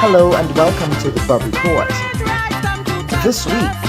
Hello and welcome to the Bubb Report. This week,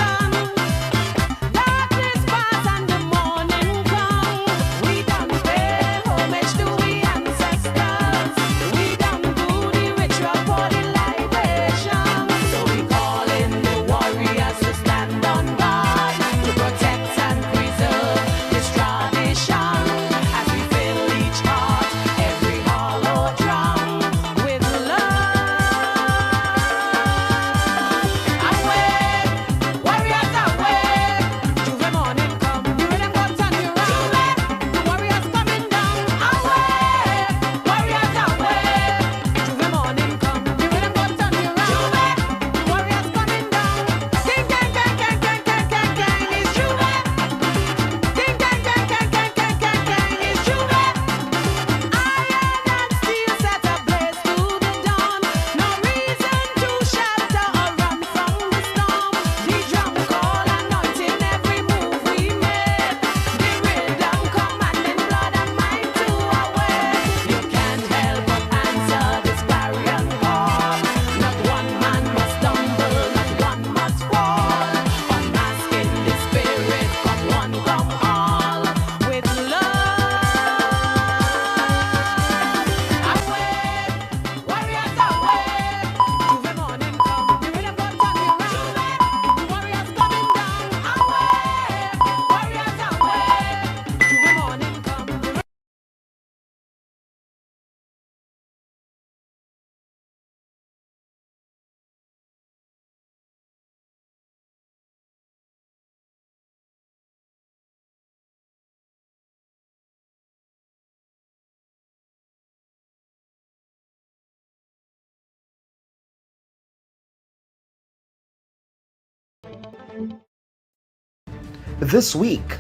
this week,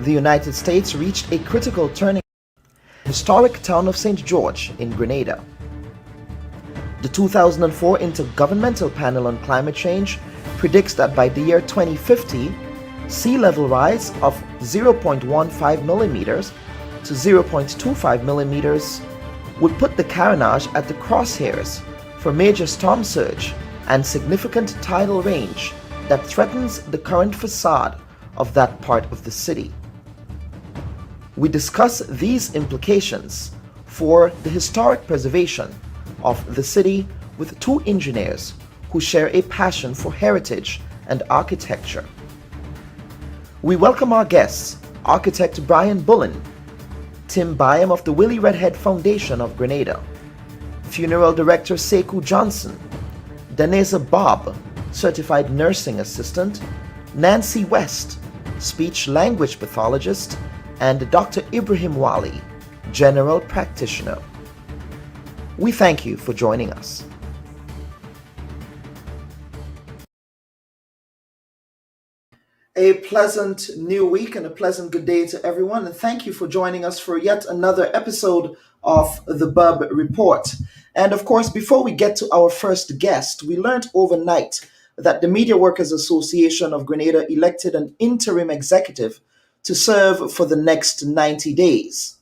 the United States reached a critical turning point in the historic town of St. George in Grenada. The 2004 Intergovernmental Panel on Climate Change predicts that by the year 2050, sea level rise of 0.15 millimeters to 0.25 millimeters would put the Carenage at the crosshairs for major storm surge and significant tidal range that threatens the current facade of that part of the city. We discuss these implications for the historic preservation of the city with two engineers who share a passion for heritage and architecture. We welcome our guests, architect Brian Bullen, Tim Byam of the Willie Redhead Foundation of Grenada, funeral director Sekou Johnson, Daneza Bob, certified nursing assistant, Nancy West, speech language pathologist, and Dr. Ibrahim Wali, general practitioner. We thank you for joining us. A pleasant new week and a pleasant good day to everyone, and thank you for joining us for yet another episode of the Bubb Report. And of course, before we get to our first guest, we learned overnight that the Media Workers Association of Grenada elected an interim executive to serve for the next 90 days.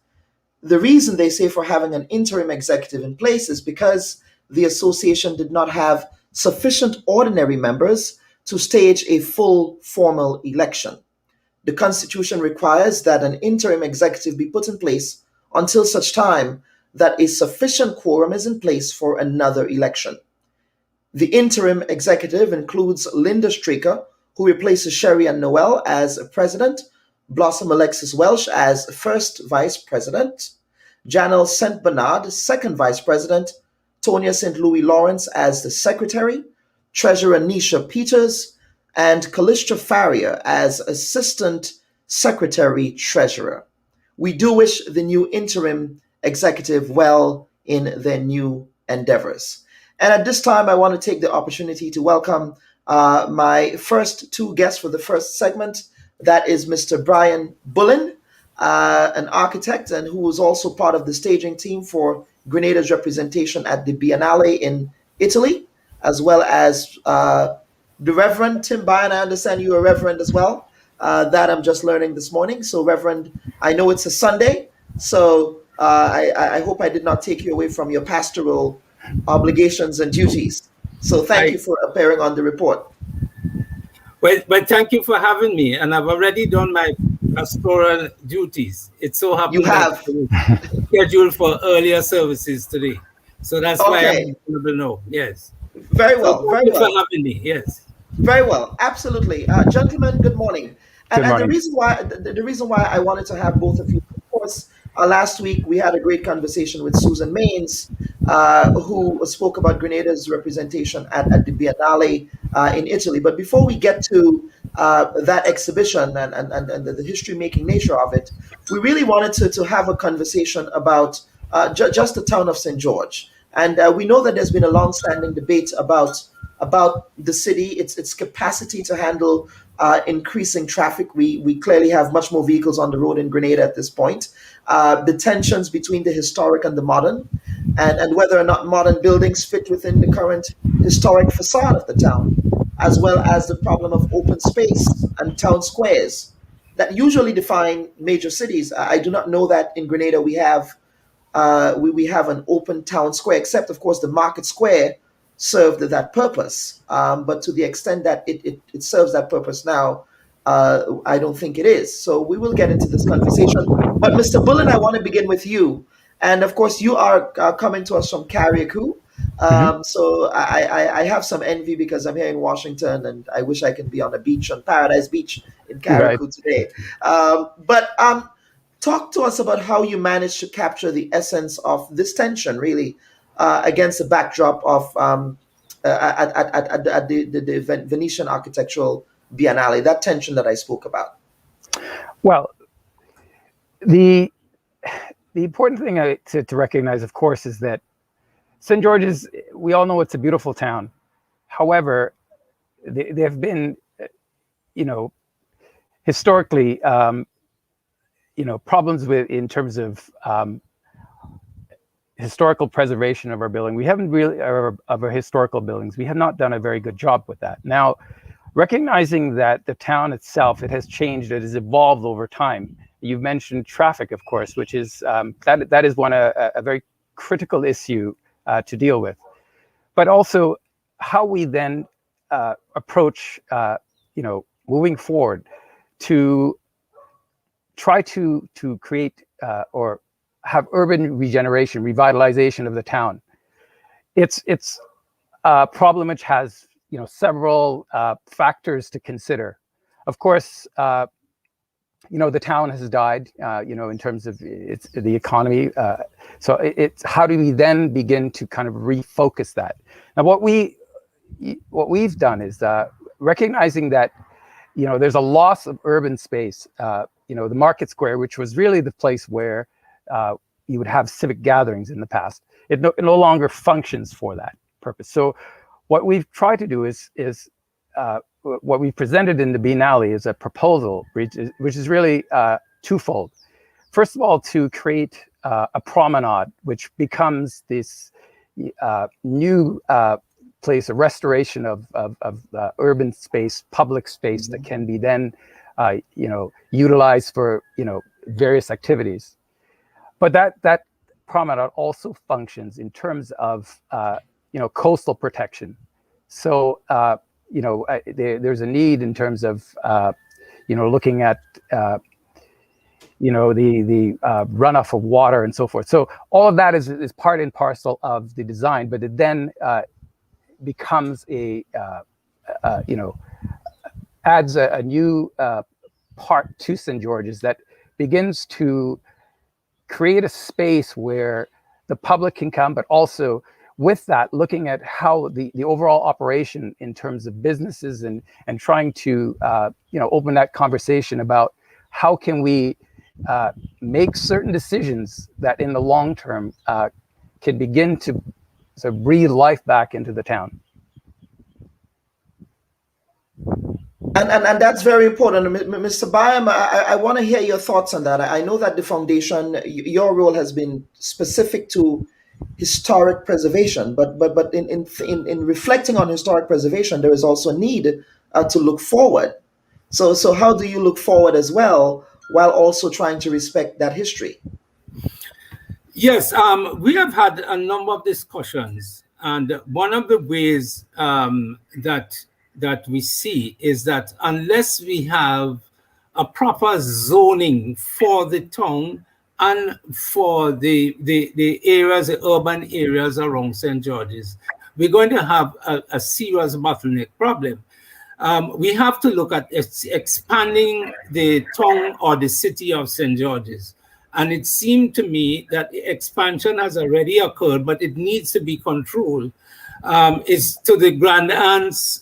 The reason they say for having an interim executive in place is because the association did not have sufficient ordinary members to stage a full formal election. The Constitution requires that an interim executive be put in place until such time that a sufficient quorum is in place for another election. The interim executive includes Linda Straker, who replaces Sherry Ann Noel as president, Blossom Alexis Welsh as first vice president, Janelle St. Bernard, second vice president, Tonya St. Louis Lawrence as the secretary, treasurer Nisha Peters, and Callistra Farrier as assistant secretary treasurer. We do wish the new interim executive well in their new endeavors. And at this time, I want to take the opportunity to welcome my first two guests for the first segment. That is Mr. Brian Bullen, an architect and who was also part of the staging team for Grenada's representation at the Biennale in Italy, as well as the Reverend Tim Byam. I understand you're a Reverend as well. That I'm just learning this morning. So, Reverend, I know it's a Sunday, so I hope I did not take you away from your pastoral obligations and duties. So thank you for appearing on the report. Well, thank you for having me, and I've already done my pastoral duties. It so You happened that have. I was scheduled for earlier services today, so that's why I'm Okay. able to know. Yes. Very So well. thank Very you for well. having me. Yes. Very well, absolutely, gentlemen. Good morning. And Good the morning. reason why the reason why I wanted to have both of you, of course, last week we had a great conversation with Susan Maines, who spoke about Grenada's representation at the Biennale in Italy. But before we get to that exhibition and the history making nature of it, we really wanted to have a conversation about just the town of St. George. And we know that there's been a long-standing debate about the city, its capacity to handle increasing traffic. We clearly have much more vehicles on the road in Grenada at this point. The tensions between the historic and the modern, and whether or not modern buildings fit within the current historic facade of the town, as well as the problem of open space and town squares that usually define major cities. I do not know that in Grenada we have an open town square, except of course the market square served that purpose. But to the extent that it serves that purpose now, I don't think it is. So we will get into this conversation. But Mr. Bullen, I want to begin with you. And of course, you are coming to us from Carriacou. Hmm. So I have some envy because I'm here in Washington and I wish I can be on a beach, on Paradise Beach in Right. Carriacou today. But talk to us about how you managed to capture the essence of this tension, really, against the backdrop of at the Venetian Architectural Biennale, that tension that I spoke about. Well, the important thing to recognize, of course, is that St. George's, we all know it's a beautiful town. However, there have been, historically, problems with in terms of historical preservation of our building. We haven't really, of our historical buildings, we have not done a very good job with that. Now, recognizing that the town itself, it has changed, it has evolved over time. You've mentioned traffic, of course, which is that is a very critical issue to deal with. But also how we then approach, moving forward to try to create or have urban regeneration, revitalization of the town. It's a problem which has several factors to consider. Of course, the town has died, in terms of the economy. So it's how do we then begin to kind of refocus that? Now, what we've done is recognizing that there's a loss of urban space. The market square, which was really the place where you would have civic gatherings in the past, it no longer functions for that purpose. So what we've tried to do is what we presented in the Biennale is a proposal which is really twofold. First of all, to create a promenade, which becomes this new place, a restoration of urban space, public space that can be then utilized for various activities. But that promenade also functions in terms of coastal protection. So there's a need in terms of looking at the runoff of water and so forth. So all of that is part and parcel of the design, but it then becomes adds a new part to St. George's that begins to create a space where the public can come, but also with that, looking at how the overall operation in terms of businesses and trying to open that conversation about how can we make certain decisions that in the long term can begin to breathe life back into the town. And that's very important. Mr. Byam, I want to hear your thoughts on that. I know that the foundation, your role has been specific to historic preservation, but in reflecting on historic preservation, there is also a need to look forward. So how do you look forward as well, while also trying to respect that history? Yes, we have had a number of discussions, and one of the ways that we see is that unless we have a proper zoning for the town and for the areas, the urban areas around St. George's, we're going to have a serious bottleneck problem. We have to look at expanding the town or the city of St. George's. And it seemed to me that the expansion has already occurred, but it needs to be controlled. It's to the Grand Anse,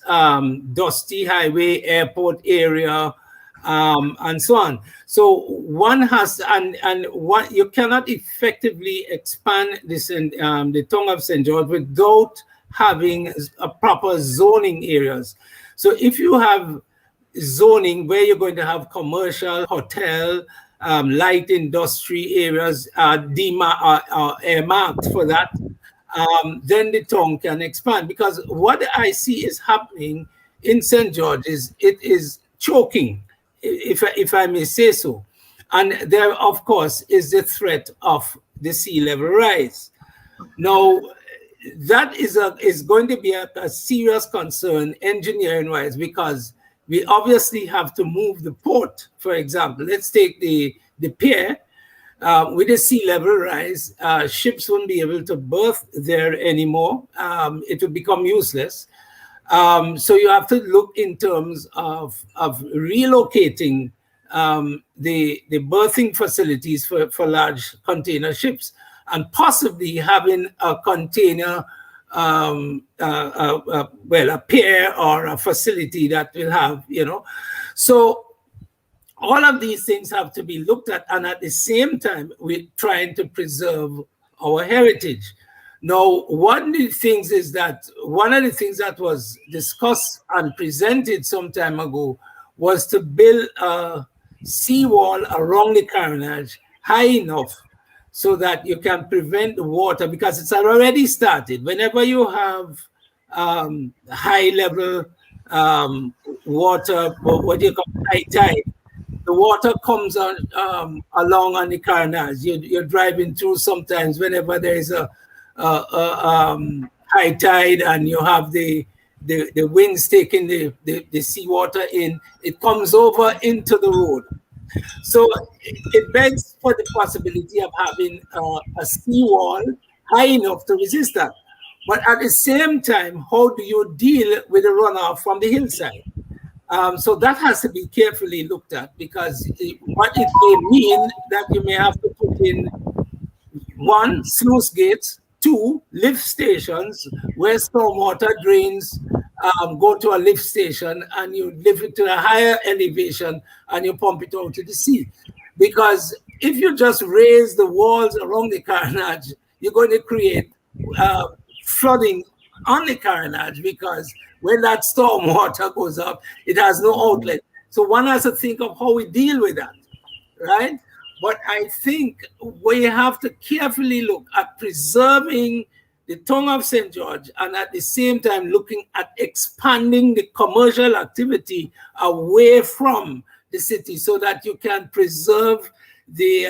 Dusty Highway, airport area, and so on. So one has, and one, you cannot effectively expand this in the town of St. George without having a proper zoning areas. So if you have zoning where you're going to have commercial, hotel, light industry areas earmarked for that, then the town can expand. Because what I see is happening in St. George is it is choking, if I may say so. And there, of course, is the threat of the sea level rise. Now, that is going to be a serious concern engineering-wise, because we obviously have to move the port, for example. Let's take the pier. With the sea level rise, ships won't be able to berth there anymore. It will become useless. So you have to look in terms of relocating the berthing facilities for large container ships, and possibly having a container, a pier or a facility that will have, So all of these things have to be looked at, and at the same time, we're trying to preserve our heritage. Now, one of the things that was discussed and presented some time ago was to build a seawall around the carriage high enough so that you can prevent the water, because it's already started. Whenever you have high level water, what do you call high tide, the water comes on along on the carriage. You're driving through sometimes whenever there is a high tide and you have the winds taking the seawater in, it comes over into the road. So it begs for the possibility of having a seawall high enough to resist that. But at the same time, how do you deal with the runoff from the hillside? So that has to be carefully looked at, because what it may mean that you may have to put in 1, sluice gates, 2, lift stations where stormwater drains go to a lift station, and you lift it to a higher elevation and you pump it out to the sea. Because if you just raise the walls around the carriage, you're going to create flooding on the carriage, because when that storm water goes up, it has no outlet. So one has to think of how we deal with that, right? But I think we have to carefully look at preserving the tongue of St. George, and at the same time looking at expanding the commercial activity away from the city, so that you can preserve the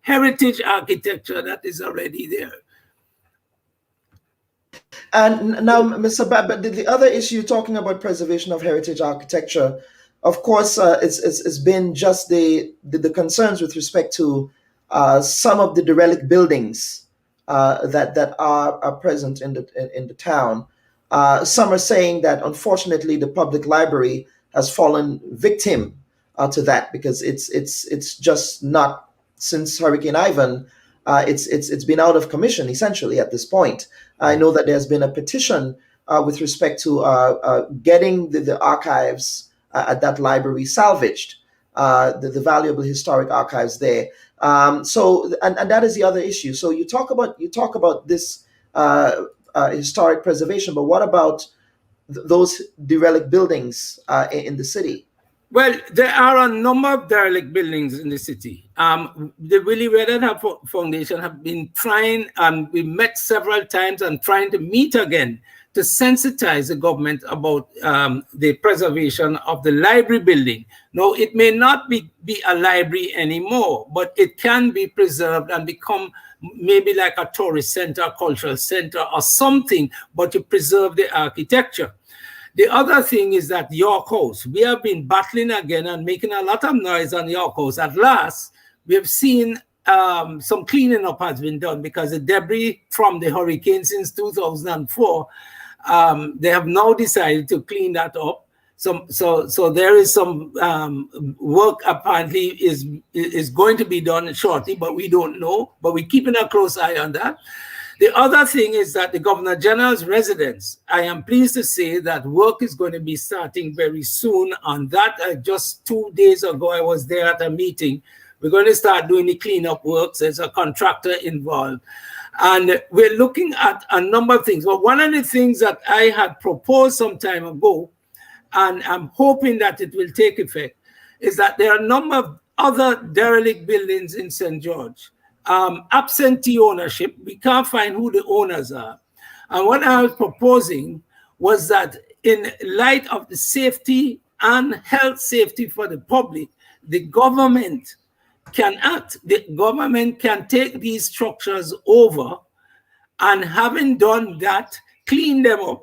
heritage architecture that is already there. And now, Mr. Babb, the other issue talking about preservation of heritage architecture, of course, it's been just the concerns with respect to some of the derelict buildings that are present in the town. Some are saying that unfortunately the public library has fallen victim to that, because it's just not, since Hurricane Ivan, it's been out of commission essentially at this point. I know that there's been a petition with respect to getting the archives at that library salvaged, the valuable historic archives there. So that is the other issue. So you talk about this historic preservation, but what about those derelict buildings in the city? Well, there are a number of derelict buildings in the city. The Willie Redden Foundation have been trying, we met several times and trying to meet again to sensitize the government about the preservation of the library building. Now, it may not be a library anymore, but it can be preserved and become maybe like a tourist center, cultural center or something, but to preserve the architecture. The other thing is that York House, we have been battling again and making a lot of noise on York House. At last, we have seen some cleaning up has been done because the debris from the hurricane since 2004, they have now decided to clean that up. So there is some work apparently is going to be done shortly, but we don't know. But we're keeping a close eye on that. The other thing is that the Governor General's residence, I am pleased to say that work is going to be starting very soon on that. Just 2 days ago, I was there at a meeting. We're going to start doing the cleanup works. There's a contractor involved. And we're looking at a number of things. Well, one of the things that I had proposed some time ago, and I'm hoping that it will take effect, is that there are a number of other derelict buildings in St. George. Absentee ownership, we can't find who the owners are. And what I was proposing was that in light of the safety and health safety for the public, the government can act. The government can take these structures over and having done that, clean them up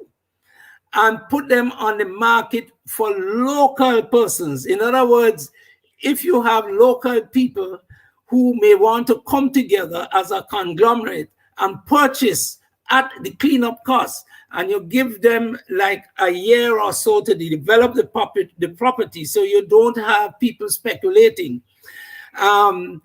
and put them on the market for local persons. In other words, if you have local people who may want to come together as a conglomerate and purchase at the cleanup cost, and you give them like a year or so to develop the property so you don't have people speculating, and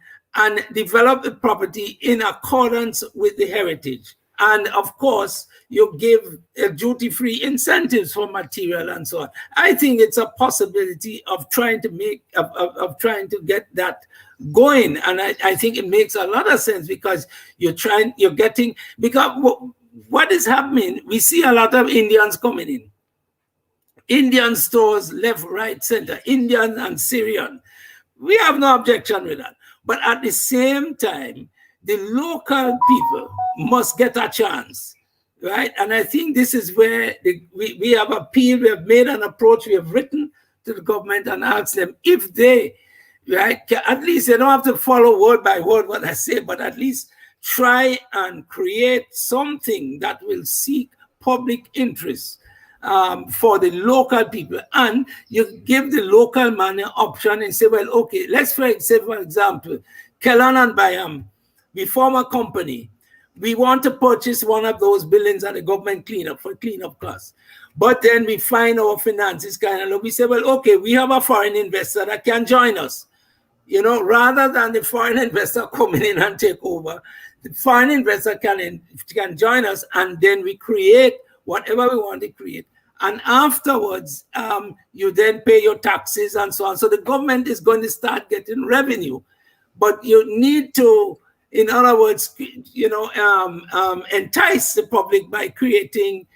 develop the property in accordance with the heritage. And of course, you give duty-free incentives for material and so on. I think it's a possibility of trying to make, of trying to get that going. And I think it makes a lot of sense because you're getting, because what is happening, we see a lot of Indians coming in. Indian stores, left, right, center, Indian and Syrian. We have no objection with that. But at the same time, the local people must get a chance, right? And I think this is where we have appealed, we have made an approach, we have written to the government and asked them if they, right, at least they don't have to follow word by word what I say, but at least try and create something that will seek public interest for the local people. And you give the local man an option and say, well, okay, let's say, for example, Kellan and Bayam, we form a company. We want to purchase one of those buildings at the government cleanup for cleanup costs. But then we find our finances kind of low. We say, well, okay, we have a foreign investor that can join us. You know, rather than the foreign investor coming in and take over, the foreign investor can join us, and then we create whatever we want to create. And afterwards, you then pay your taxes and so on. So the government is going to start getting revenue. But you need to, in other words, you know, entice the public by creating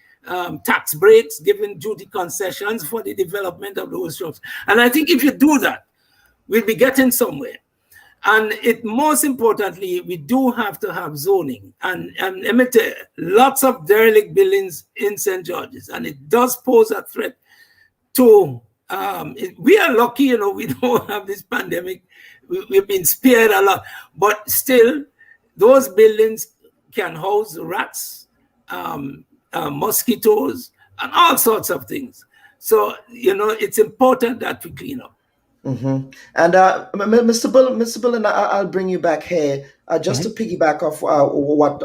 tax breaks, giving duty concessions for the development of those jobs. And I think if you do that, we'll be getting somewhere. And most importantly, we do have to have zoning. And let me tell you, lots of derelict buildings in St. George's, and it does pose a threat to, we are lucky, you know, we don't have this pandemic. We've been spared a lot, but still, those buildings can house rats, mosquitoes, and all sorts of things. So, you know, it's important that we clean up. Mm-hmm. And Mr. Bullen, I'll bring you back here just to piggyback off what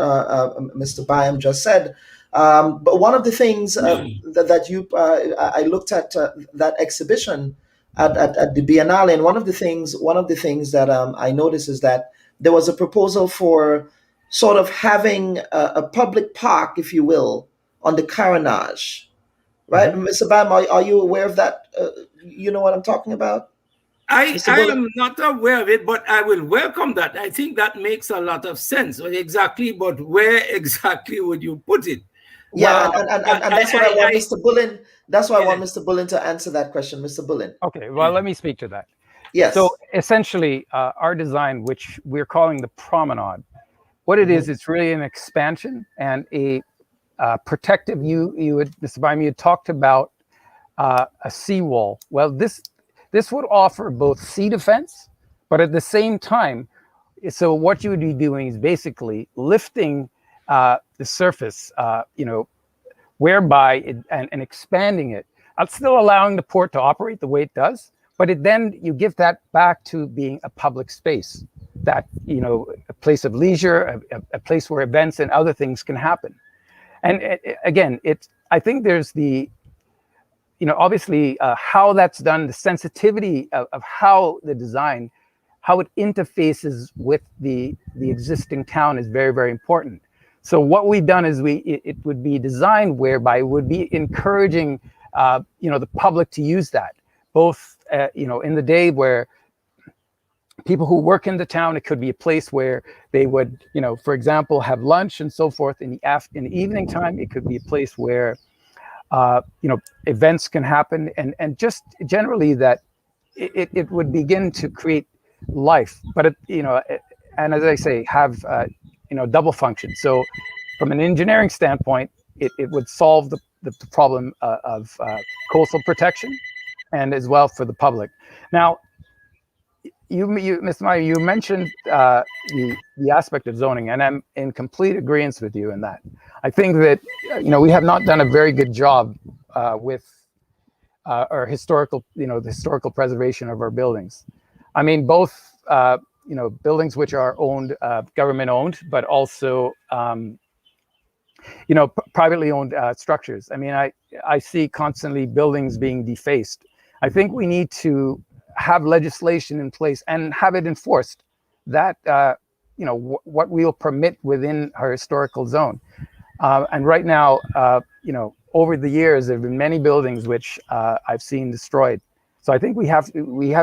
Mr. Byam just said. But one of the things that you, I looked at that exhibition at the Biennale, and one of the things that I noticed is that there was a proposal for sort of having a public park, if you will, on the Carenage, right? Mr. Bam, are you aware of that? You know what I'm talking about? I am not aware of it, but I will welcome that. I think that makes a lot of sense. Exactly, but where exactly would you put it? Yeah, well, and that's what I want Mr. Bullen. That's why I want Mr. Bullen to answer that question, Mr. Bullen. Okay, well, let me speak to that. Yes. So essentially, our design, which we're calling the promenade, what it is, it's really an expansion and a protective. Mr. Bynum, you talked about a seawall. Well, this would offer both sea defense, but at the same time, so what you would be doing is basically lifting the surface, whereby and expanding it, still allowing the port to operate the way it does, but then you give that back to being a public space, that a place of leisure, a place where events and other things can happen. And again, I think there's the obviously how that's done, the sensitivity of how the design, how it interfaces with the existing town is very, very important. So what we've done is it would be designed whereby it would be encouraging the public to use that, both in the day where people who work in the town, it could be a place where they would, for example, have lunch and so forth. In the evening time, it could be a place where events can happen, and just generally that it would begin to create life, but and as I say, have double function. So from an engineering standpoint, it would solve the problem of coastal protection, and as well for the public. Now, Mr. Meyer, you mentioned the aspect of zoning, and I'm in complete agreement with you in that. I think that we have not done a very good job with our historical, the historical preservation of our buildings. I mean, both buildings which are owned, government owned, but also privately owned structures. I mean, I see constantly buildings being defaced. I think we need to have legislation in place and have it enforced that what we'll permit within our historical zone. And right now, over the years, there have been many buildings which I've seen destroyed. So I think we have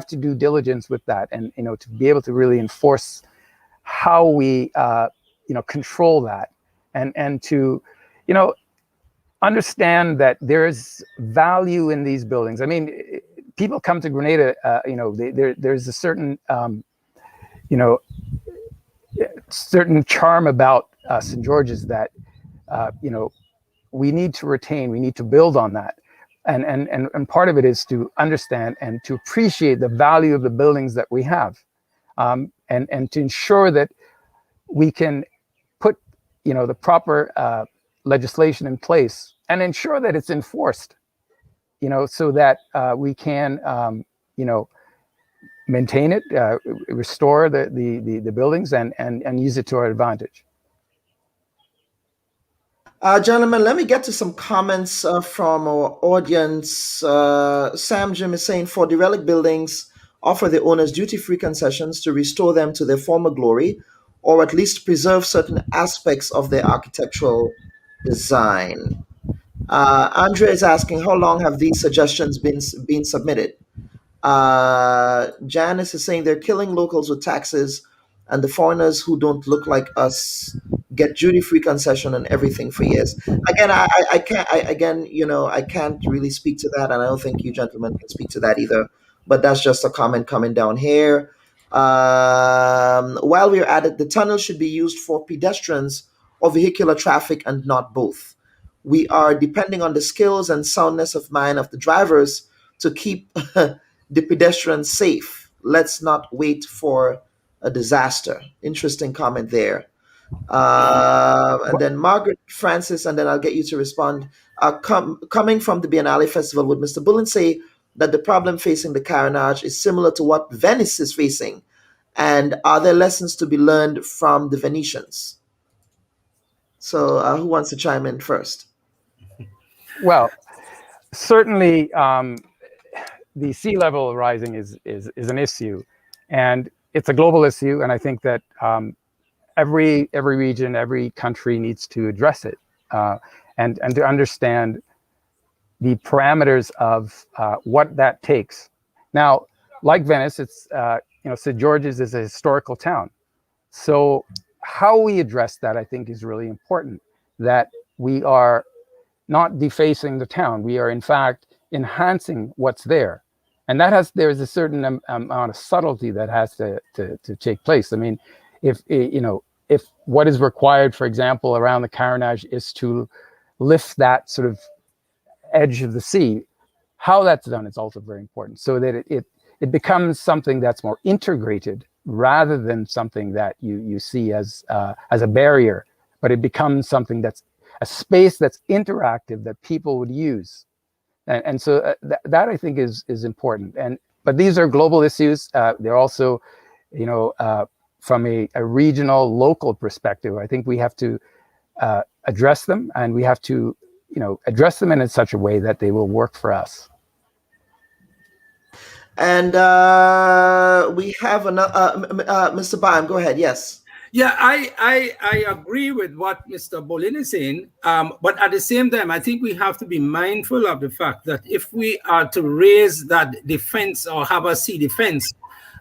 to do diligence with that, and to be able to really enforce how we control that, and to understand that there's value in these buildings. I mean, people come to Grenada, there's a certain certain charm about St. George's that we need to retain, we need to build on that. And part of it is to understand and to appreciate the value of the buildings that we have, and to ensure that we can put the proper legislation in place and ensure that it's enforced, so that we can maintain it, restore the buildings, and use it to our advantage. Gentlemen, let me get to some comments from our audience. Sam Jim is saying, for derelict buildings, offer the owners duty-free concessions to restore them to their former glory, or at least preserve certain aspects of their architectural design. Andrea is asking, how long have these suggestions been submitted? Janice is saying they're killing locals with taxes, and the foreigners who don't look like us get duty-free concession and everything for years. Again, I can't really speak to that, and I don't think you gentlemen can speak to that either. But that's just a comment coming down here. While we're at it, the tunnel should be used for pedestrians or vehicular traffic and not both. We are depending on the skills and soundness of mind of the drivers to keep the pedestrians safe. Let's not wait for a disaster. Interesting comment there. And then Margaret Francis, and then I'll get you to respond. Coming from the Biennale Festival, would Mr. Bullen say that the problem facing the Carnage is similar to what Venice is facing? And are there lessons to be learned from the Venetians? So who wants to chime in first? Well, certainly the sea level rising is an issue, and it's a global issue. And I think that every region, every country needs to address it, and to understand the parameters of what that takes. Now, like Venice, it's St. George's is a historical town, so how we address that, I think, is really important. That we are not defacing the town; we are in fact enhancing what's there, and there's a certain amount of subtlety that has to take place. I mean, if what is required, for example, around the Carnage is to lift that sort of edge of the sea. How that's done is also very important, so that it becomes something that's more integrated rather than something that you see as a barrier, but it becomes something that's a space that's interactive that people would use. And so that I think is important. But these are global issues. They're also, from a regional, local perspective, I think we have to address them, and we have to, address them in such a way that they will work for us. And we have another, Mr. Baum, go ahead. Yes. Yeah, I agree with what Mr. Bolin is saying, but at the same time, I think we have to be mindful of the fact that if we are to raise that defense or have a sea defense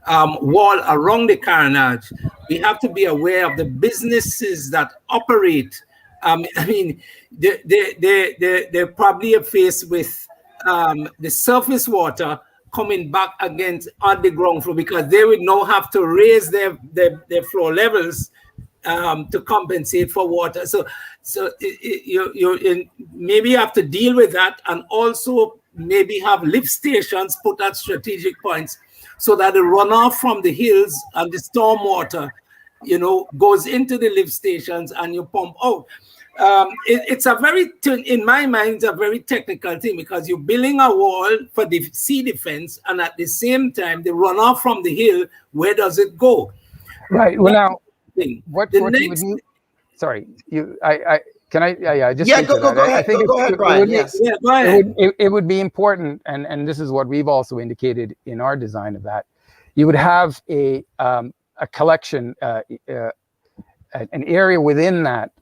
wall around the carnage, we have to be aware of the businesses that operate. I mean, they're probably faced with the surface water coming back against underground flow, because they would now have to raise their flow levels to compensate for water. So you maybe have to deal with that, and also maybe have lift stations put at strategic points so that the runoff from the hills and the storm water, goes into the lift stations and you pump out. It's a very, in my mind, it's a very technical thing, because you're building a wall for the sea defense, and at the same time, the runoff from the hill, where does it go? Right. Well, now, what would you? Sorry, can I? Yeah, just go ahead. I think go ahead, Brian. Yes. Yeah, go ahead. It would be important, and this is what we've also indicated in our design of that. You would have a collection. An area within that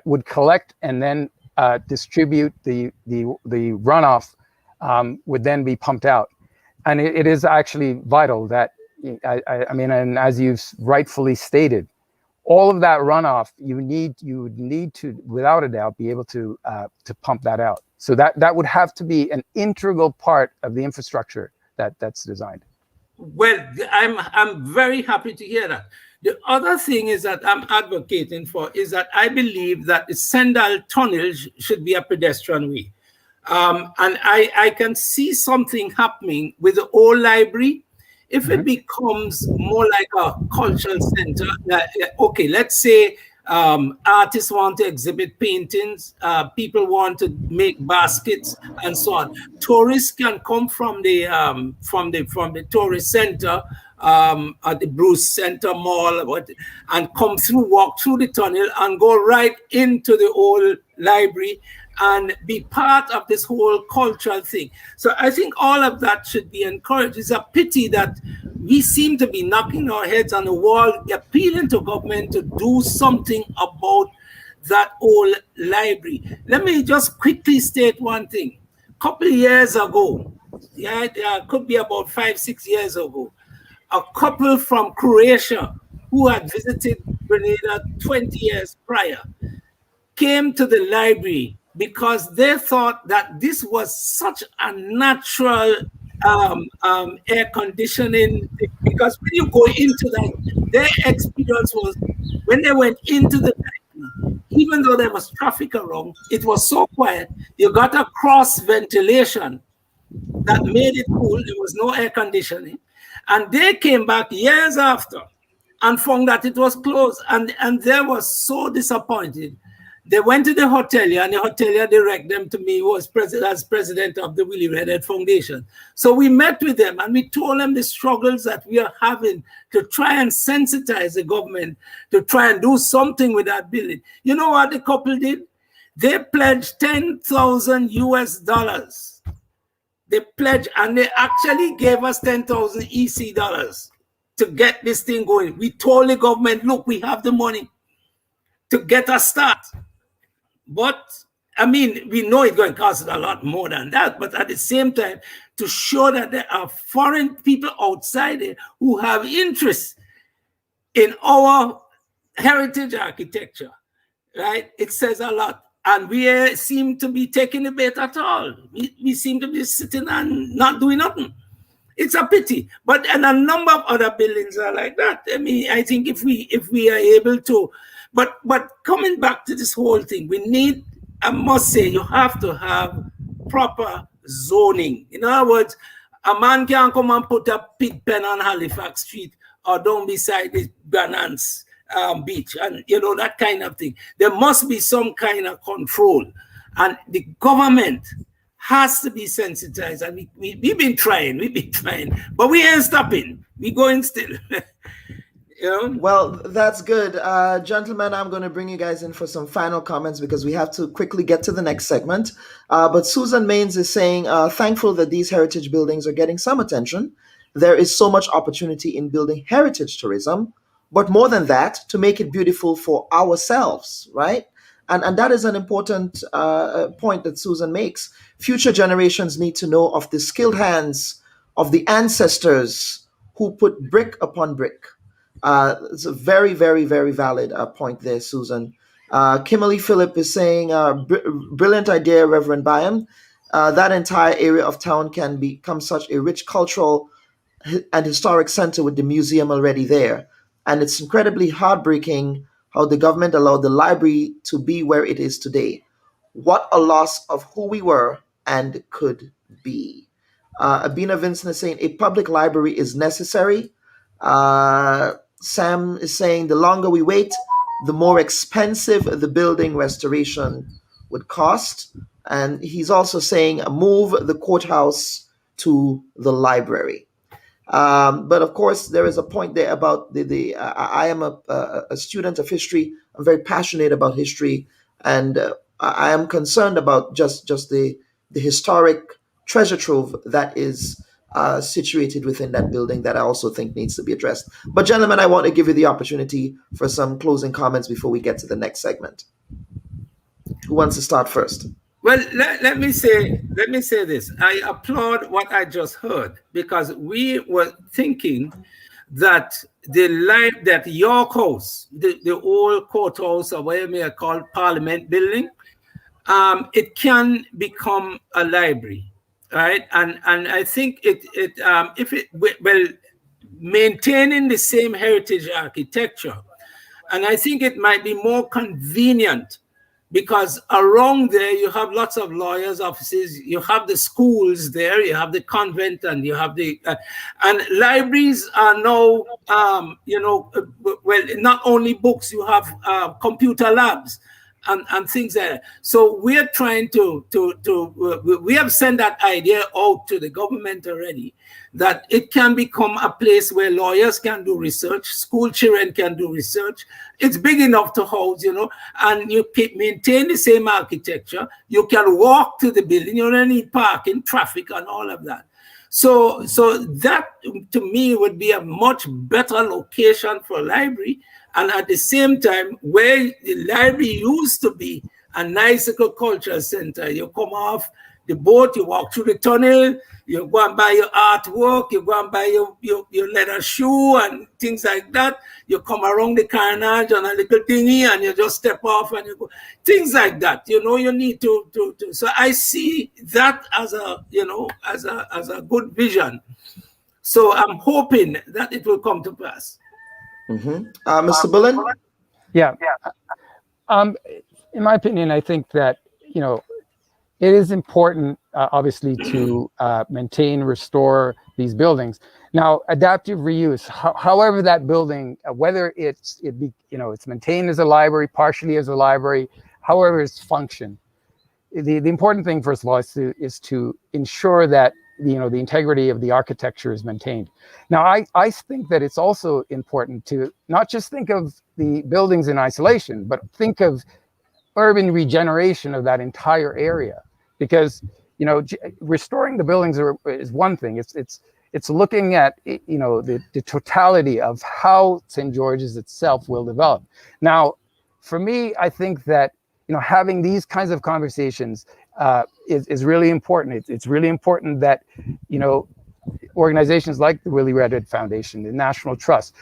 would collect and then distribute the runoff, would then be pumped out, and it is actually vital that I mean, and as you've rightfully stated, all of that runoff you would need to, without a doubt, be able to pump that out. So that would have to be an integral part of the infrastructure that's designed. Well, I'm very happy to hear that. The other thing is that I'm advocating for is that I believe that the Sendal Tunnel should be a pedestrian way. And I can see something happening with the old library. If it becomes more like a cultural center, okay, let's say artists want to exhibit paintings, people want to make baskets, and so on. Tourists can come from the tourist center at the Bruce Center Mall, and walk through the tunnel and go right into the old library and be part of this whole cultural thing. So I think all of that should be encouraged. It's a pity that we seem to be knocking our heads on the wall, appealing to government to do something about that old library. Let me just quickly state one thing. A couple of years ago, it could be about 5-6 years ago, a couple from Croatia who had visited Grenada 20 years prior came to the library because they thought that this was such a natural air conditioning, because when you go into that, their experience was when they went into the library, even though there was traffic around, it was so quiet, you got a cross ventilation that made it cool. There was no air conditioning. And they came back years after and found that it was closed. And they were so disappointed. They went to the hotelier, and the hotelier directed them to me, who was as president of the Willie Redhead Foundation. So we met with them, and we told them the struggles that we are having to try and sensitize the government to try and do something with that building. You know what the couple did? They pledged $10,000. They pledged, and they actually gave us 10,000 EC dollars to get this thing going. We told the government, look, we have the money to get a start. But, I mean, we know it's going to cost a lot more than that. But at the same time, to show that there are foreign people outside there who have interest in our heritage architecture, right? It says a lot. And we seem to be taking the bait at all. We seem to be sitting and not doing nothing. It's a pity. And a number of other buildings are like that. I mean, I think if we are able to, but coming back to this whole thing, we need I must say, you have to have proper zoning. In other words, a man can't come and put a pig pen on Halifax Street or down beside the Banans beach, and that kind of thing. There must be some kind of control, and the government has to be sensitized. And we've been trying, but we ain't stopping. We going still. Well, that's good. Gentlemen, I'm going to bring you guys in for some final comments because we have to quickly get to the next segment. But Susan Maines is saying, thankful that these heritage buildings are getting some attention. There is so much opportunity in building heritage tourism, but more than that, to make it beautiful for ourselves, right? And that is an important point that Susan makes. Future generations need to know of the skilled hands of the ancestors who put brick upon brick. It's a very, very, very valid point there, Susan. Kimberly Phillip is saying, brilliant idea, Reverend Byam. That entire area of town can become such a rich cultural and historic center with the museum already there. And it's incredibly heartbreaking how the government allowed the library to be where it is today. What a loss of who we were and could be. Abina Vincent is saying, a public library is necessary. Sam is saying the longer we wait, the more expensive the building restoration would cost. And he's also saying move the courthouse to the library. But of course, there is a point there about I am a student of history. I'm very passionate about history, and I am concerned about just the historic treasure trove that is situated within that building that I also think needs to be addressed. But gentlemen, I want to give you the opportunity for some closing comments before we get to the next segment. Who wants to start first? Well, let me say this. I applaud what I just heard, because we were thinking that that York House, the old courthouse, or whatever you may call Parliament building, it can become a library, right? And I think maintaining the same heritage architecture, and I think it might be more convenient, because around there you have lots of lawyers' offices, you have the schools there, you have the convent, and you have and libraries are now, well, not only books, you have computer labs and things like that. So we're trying we have sent that idea out to the government already, that it can become a place where lawyers can do research, school children can do research. It's big enough to house, and you maintain the same architecture. You can walk to the building. You don't need parking, traffic, and all of that. So that, to me, would be a much better location for a library. And at the same time, where the library used to be a nice little cultural center, you come off the boat, you walk through the tunnel, you go and buy your artwork, you go and buy your leather shoe and things like that. You come around the carnage on a little dinghy and you just step off and you go. Things like that, you need to. So I see that as a good vision. So I'm hoping that it will come to pass. Mm-hmm. Mr. Bullen? Yeah. In my opinion, I think that, it is important, obviously, to maintain, restore these buildings. Now, adaptive reuse, however that building, whether it's maintained as a library, partially as a library, however it's function. The important thing, first of all, is to ensure that the integrity of the architecture is maintained. Now, I think that it's also important to not just think of the buildings in isolation, but think of urban regeneration of that entire area. Because restoring the buildings is one thing. It's looking at the totality of how St. George's itself will develop. Now, for me, I think that having these kinds of conversations is really important. It's really important that organizations like the Willie Redwood Foundation, the National Trust,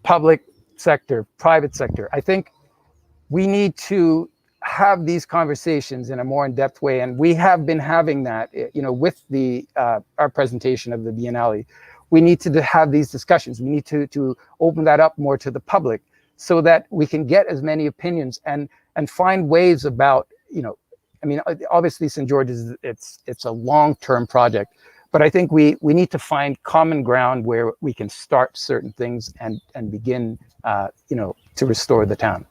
public sector, private sector, I think we need to have these conversations in a more in-depth way, and we have been having that with our presentation of the Biennale. We need to have these discussions. We need to open that up more to the public so that we can get as many opinions and find ways about I mean, obviously St. George's, it's a long-term project, but I think we need to find common ground where we can start certain things and begin, to restore the town.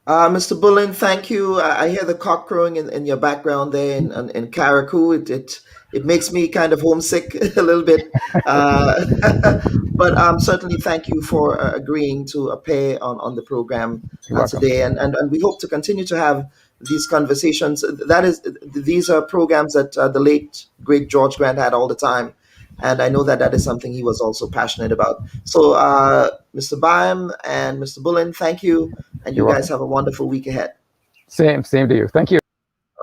Mr. Bullen, thank you. I hear the cock crowing in your background there in Carriacou. It makes me kind of homesick a little bit. Uh, but certainly thank you for agreeing to appear on the program You're welcome. today. And we hope to continue to have these conversations. These are programs that the late, great George Grant had all the time. And I know that is something he was also passionate about. So, Mr. Byam and Mr. Bullen, thank you. And you You're guys welcome. have a wonderful week ahead. Same to you. Thank you.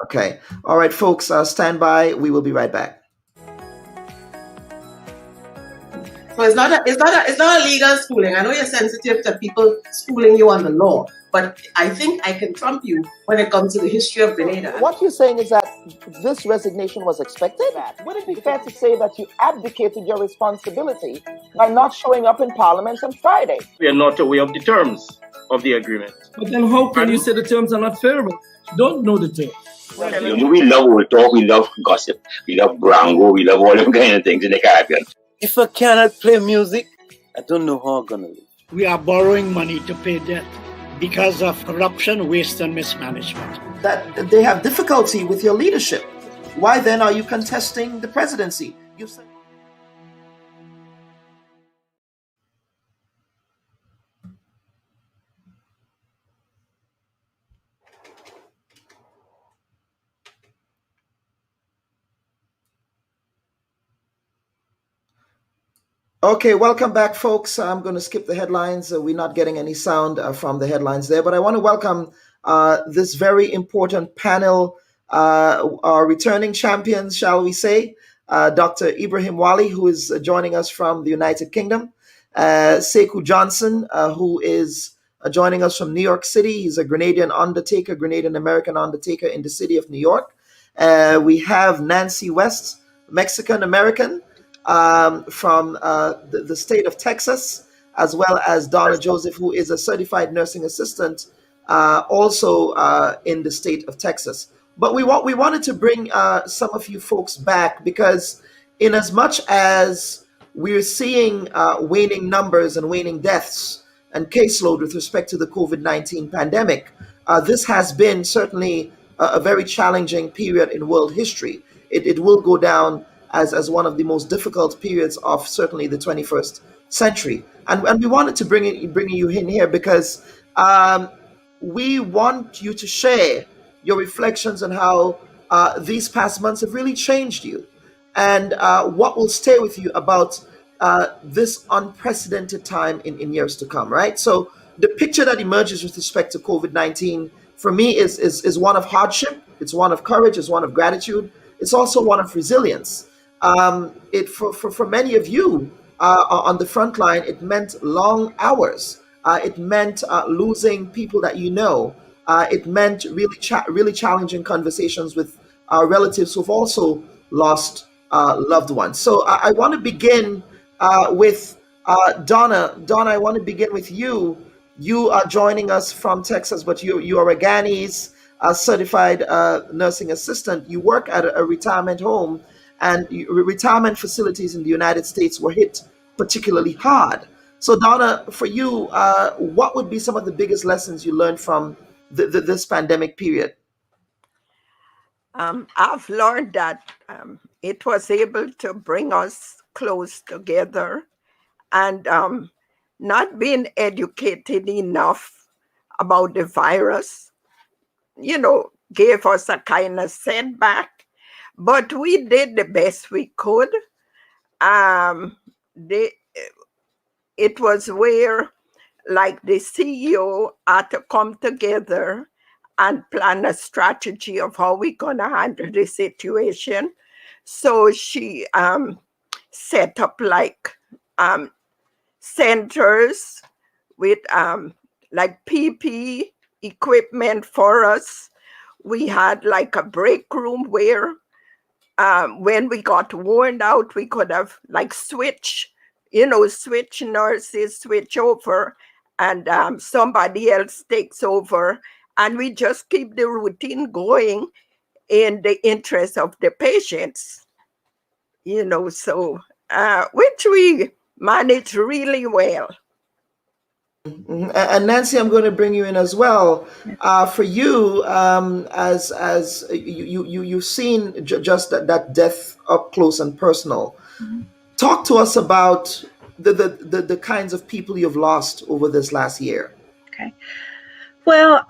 Okay. All right, folks, stand by. We will be right back. So it's not a legal schooling. I know you're sensitive to people schooling you on the law, but I think I can trump you when it comes to the history of Grenada. What you're saying is that this resignation was expected? Would it be fair to say that you abdicated your responsibility by not showing up in Parliament on Friday? We are not aware of the terms of the agreement. But then how can you say the terms are not favorable? You don't know the terms. We love old talk, we love gossip, we love brango, we love all them kind of things in the Caribbean. If I cannot play music, I don't know how I'm going to live. We are borrowing money to pay debt because of corruption, waste, and mismanagement. That they have difficulty with your leadership. Why then are you contesting the presidency? You said. Okay, welcome back, folks. I'm going to skip the headlines. We're not getting any sound from the headlines there, but I want to welcome this very important panel, our returning champions, shall we say, Dr. Ibrahim Wali, who is joining us from the United Kingdom, Sekou Johnson, who is joining us from New York City. He's a Grenadian undertaker, Grenadian American undertaker in the city of New York. We have Nancy West, Mexican American, from the state of Texas, as well as Donna Joseph, who is a certified nursing assistant, also in the state of Texas. But we wanted to bring some of you folks back because, in as much as we're seeing waning numbers and waning deaths and caseload with respect to the COVID-19 pandemic, this has been certainly a very challenging period in world history. It will go down as one of the most difficult periods of certainly the 21st century. And we wanted to bring you in here because we want you to share your reflections on how these past months have really changed you and what will stay with you about this unprecedented time in years to come, right? So the picture that emerges with respect to COVID-19 for me is one of hardship, it's one of courage, it's one of gratitude, it's also one of resilience. For many of you on the front line, it meant long hours. It meant losing people that you know. It meant really challenging conversations with relatives who've also lost loved ones. So I want to begin with Donna. Donna, I want to begin with you. You are joining us from Texas, but you are a Ghanese certified nursing assistant. You work at a retirement home. And retirement facilities in the United States were hit particularly hard. So, Donna, for you, what would be some of the biggest lessons you learned from this pandemic period? I've learned that it was able to bring us close together, and not being educated enough about the virus, gave us a kind of setback. But we did the best we could. It was where, like, the CEO had to come together and plan a strategy of how we're going to handle the situation. So she set up like centers with like PP equipment for us. We had like a break room where when we got worn out, we could have like switch nurses, switch over, and somebody else takes over and we just keep the routine going in the interest of the patients, so which we manage really well. And Nancy, I'm going to bring you in as well. For you, as you've seen just that death up close and personal. Talk to us about the kinds of people you've lost over this last year. Okay. Well,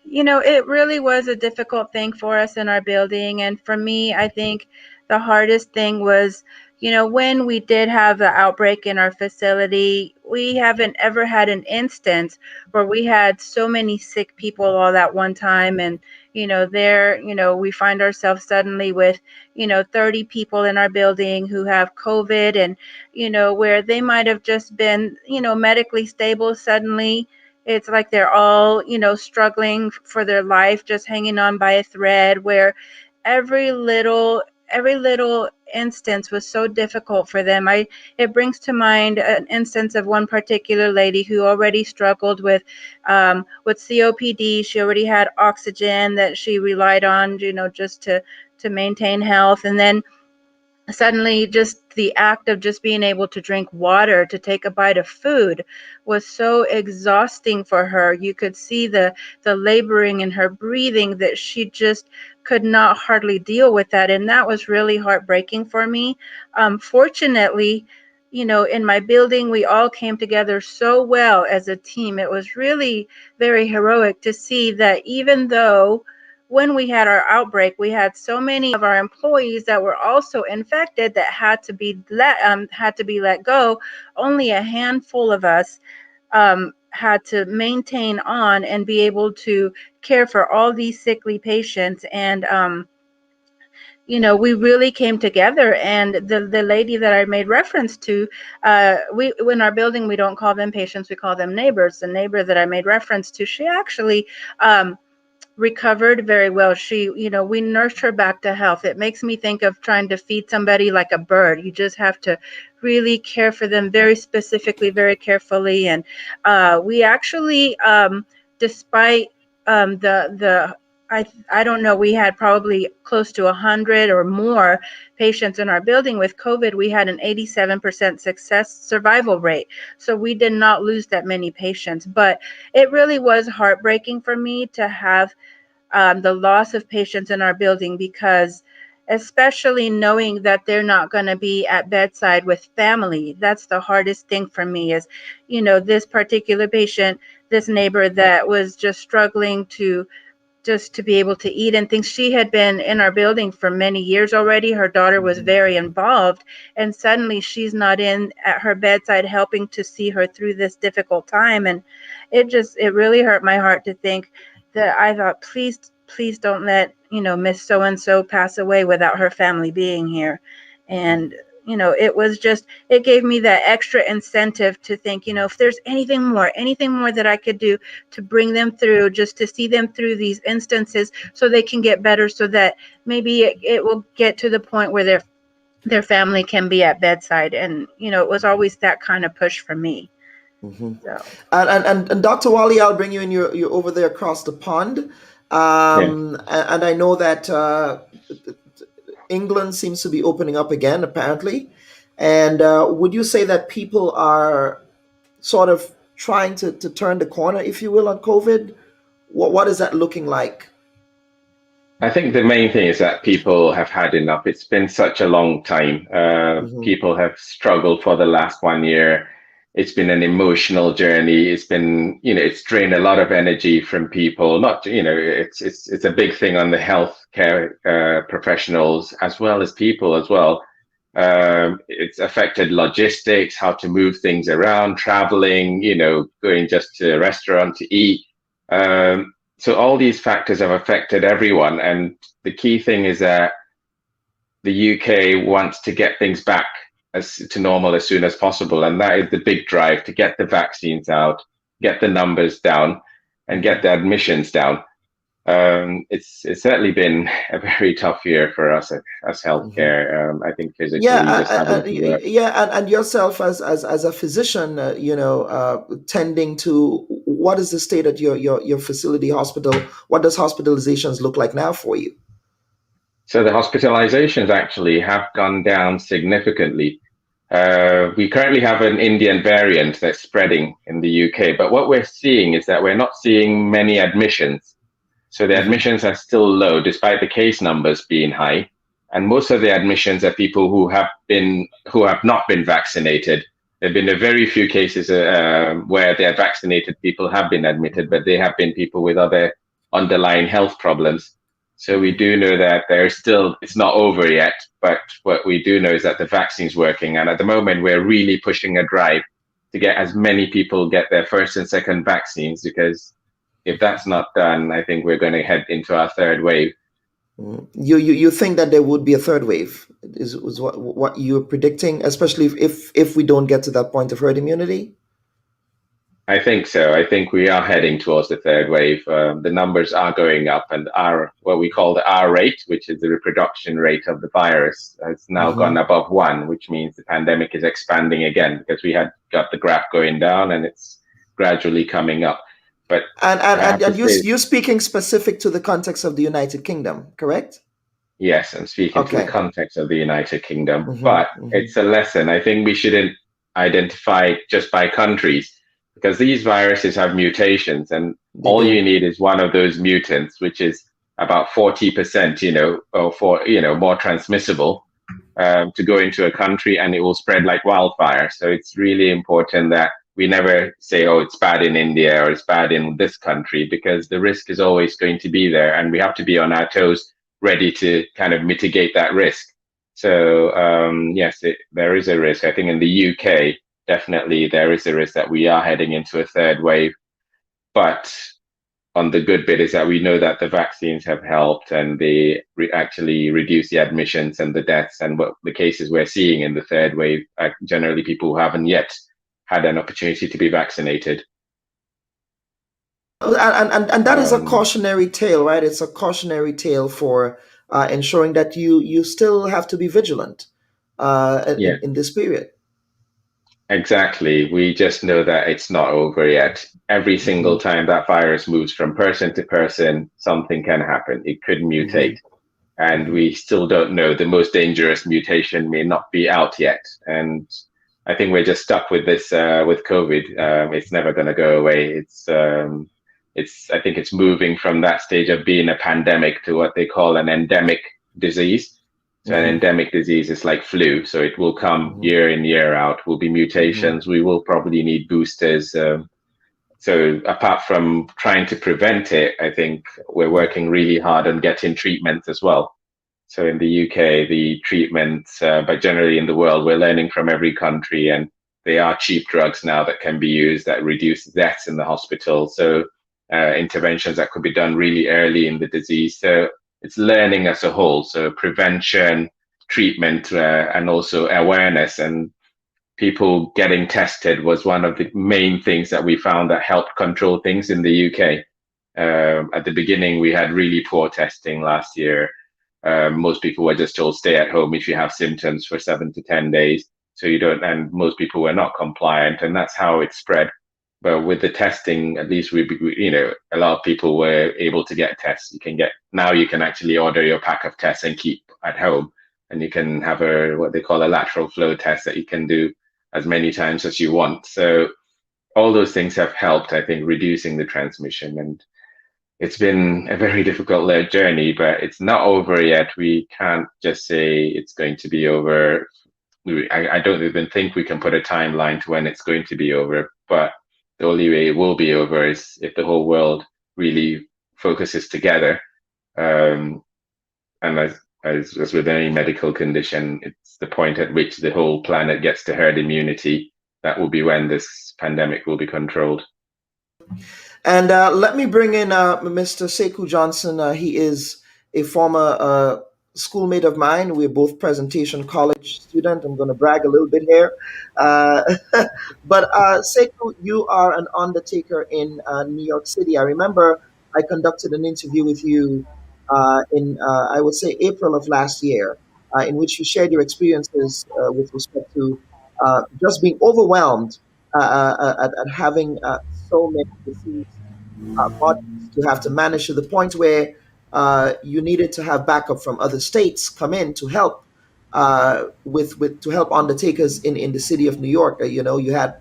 it really was a difficult thing for us in our building. And for me, I think the hardest thing was, when we did have the outbreak in our facility, we haven't ever had an instance where we had so many sick people all at one time. And, we find ourselves suddenly with, 30 people in our building who have COVID, and, where they might have just been, medically stable. Suddenly it's like they're all, struggling for their life, just hanging on by a thread, where every little instance was so difficult for them. It brings to mind an instance of one particular lady who already struggled with COPD. She already had oxygen that she relied on, just to maintain health. And then suddenly just the act of just being able to drink water, to take a bite of food, was so exhausting for her. You could see the laboring in her breathing, that she just could not hardly deal with that. And that was really heartbreaking for me. Fortunately, in my building, we all came together so well as a team. It was really very heroic to see that even though when we had our outbreak, we had so many of our employees that were also infected that had to be let go. Only a handful of us had to maintain on and be able to care for all these sickly patients. And we really came together. And the lady that I made reference to, we in our building, we don't call them patients, we call them neighbors. The neighbor that I made reference to, she actually recovered very well. She, we nursed her back to health. It makes me think of trying to feed somebody like a bird. You just have to really care for them very specifically, very carefully. And we actually, despite I don't know, we had probably close to 100 or more patients in our building with COVID. We had an 87% survival rate. So we did not lose that many patients. But it really was heartbreaking for me to have the loss of patients in our building, because especially knowing that they're not going to be at bedside with family, that's the hardest thing for me. Is, this particular patient, this neighbor that was just struggling to be able to eat and things. She had been in our building for many years already. Her daughter was very involved, and suddenly she's not in at her bedside helping to see her through this difficult time. And it really hurt my heart to think that I thought, please don't let, Miss So-and-so pass away without her family being here. And it gave me that extra incentive to think, if there's anything more that I could do to bring them through, just to see them through these instances so they can get better, so that maybe it will get to the point where their family can be at bedside. And, it was always that kind of push for me. Mm-hmm. So. And Dr. Wally, I'll bring you in. You're over there across the pond. And I know that England seems to be opening up again, apparently. And would you say that people are sort of trying to turn the corner, if you will, on COVID? What is that looking like? I think the main thing is that people have had enough. It's been such a long time. People have struggled for the last 1 year. It's been an emotional journey. It's been, it's drained a lot of energy from people. Not, it's a big thing on the healthcare professionals as well as people as well. It's affected logistics, how to move things around, traveling, going just to a restaurant to eat. So all these factors have affected everyone. And the key thing is that the UK wants to get things back to normal as soon as possible. And that is the big drive, to get the vaccines out, get the numbers down, and get the admissions down. It's certainly been a very tough year for us as healthcare. I think physically, and yourself as a physician, tending to what is the state at your facility hospital? What does hospitalizations look like now for you? So the hospitalizations actually have gone down significantly. We currently have an Indian variant that's spreading in the UK, but what we're seeing is that we're not seeing many admissions. So the admissions are still low despite the case numbers being high. And most of the admissions are people who have not been vaccinated. There have been a very few cases where the vaccinated people have been admitted, but they have been people with other underlying health problems. So we do know that it's not over yet, but what we do know is that the vaccine's working. And at the moment, we're really pushing a drive to get as many people get their first and second vaccines, because if that's not done, I think we're going to head into our third wave. You think that there would be a third wave? Is what you're predicting, especially if we don't get to that point of herd immunity? I think so. I think we are heading towards the third wave. The numbers are going up, and what we call the R rate, which is the reproduction rate of the virus, has now gone above 1, which means the pandemic is expanding again, because we had got the graph going down and it's gradually coming up. But and you're speaking specific to the context of the United Kingdom, correct? Yes, I'm speaking to the context of the United Kingdom, but it's a lesson. I think we shouldn't identify just by countries, because these viruses have mutations, and all you need is one of those mutants, which is about 40%, more transmissible, to go into a country, and it will spread like wildfire. So it's really important that we never say, oh, it's bad in India or it's bad in this country, because the risk is always going to be there, and we have to be on our toes, ready to kind of mitigate that risk. So yes, there is a risk. I think in the UK, definitely there is a risk that we are heading into a third wave. But on the good bit is that we know that the vaccines have helped, and they actually reduce the admissions and the deaths. And what the cases we're seeing in the third wave are generally people who haven't yet had an opportunity to be vaccinated. And that is a cautionary tale, right? It's a cautionary tale for ensuring that you still have to be vigilant in this period. Exactly. We just know that it's not over yet. Every single time that virus moves from person to person, something can happen. It could mutate. And we still don't know. The most dangerous mutation may not be out yet. And I think we're just stuck with this, with COVID. It's never going to go away. I think it's moving from that stage of being a pandemic to what they call an endemic disease. So an endemic disease is like flu. So it will come year in, year out, will be mutations. We will probably need boosters. So apart from trying to prevent it, I think we're working really hard on getting treatments as well. So in the UK, the treatments, but generally in the world, we're learning from every country, and they are cheap drugs now that can be used that reduce deaths in the hospital. So interventions that could be done really early in the disease. So it's learning as a whole. So prevention, treatment, and also awareness, and people getting tested was one of the main things that we found that helped control things in the UK. At the beginning, we had really poor testing last year. Most people were just told stay at home if you have symptoms for 7 to 10 days. So and most people were not compliant, and that's how it spread. But with the testing, at least a lot of people were able to get tests. Now you can actually order your pack of tests and keep at home, and you can have what they call a lateral flow test that you can do as many times as you want. So all those things have helped, I think, reducing the transmission. And it's been a very difficult journey, but it's not over yet. We can't just say it's going to be over. I don't even think we can put a timeline to when it's going to be over, but the only way it will be over is if the whole world really focuses together. And as with any medical condition, it's the point at which the whole planet gets to herd immunity. That will be when this pandemic will be controlled. And let me bring in Mr. Sekou Johnson. He is a former schoolmate of mine. We're both Presentation College student. I'm going to brag a little bit here. But Sekou, you are an undertaker in New York City. I remember I conducted an interview with you in, I would say, April of last year, in which you shared your experiences with respect to just being overwhelmed at having so many deceased bodies to have to manage, to the point where you needed to have backup from other states come in to help with to help undertakers in the city of New York. You had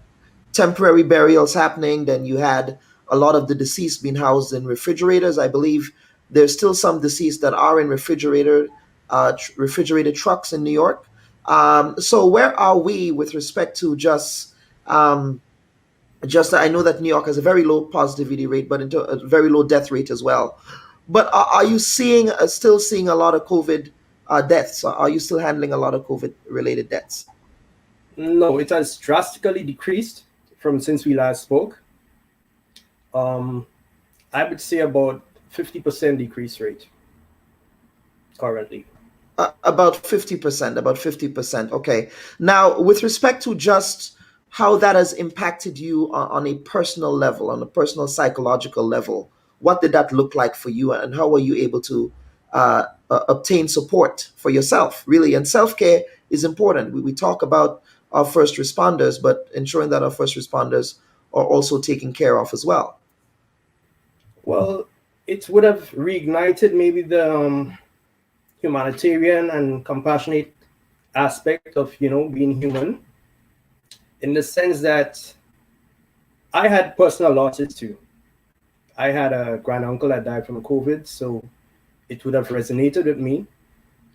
temporary burials happening. Then you had a lot of the deceased being housed in refrigerators. I believe there's still some deceased that are in refrigerated trucks in New York. So where are we with respect to just I know that New York has a very low positivity rate, but into a very low death rate as well. But are you still seeing a lot of COVID deaths? Are you still handling a lot of COVID related deaths? No, it has drastically decreased from since we last spoke. I would say about 50% decrease rate currently. About 50%, about 50%. Okay. Now, with respect to just how that has impacted you on a personal level, on a personal psychological level, what did that look like for you, and how were you able to obtain support for yourself, really? And self-care is important. We talk about our first responders, but ensuring that our first responders are also taken care of as well. Well, it would have reignited maybe the humanitarian and compassionate aspect of being human, in the sense that I had personal losses too. I had a granduncle that died from COVID, so it would have resonated with me.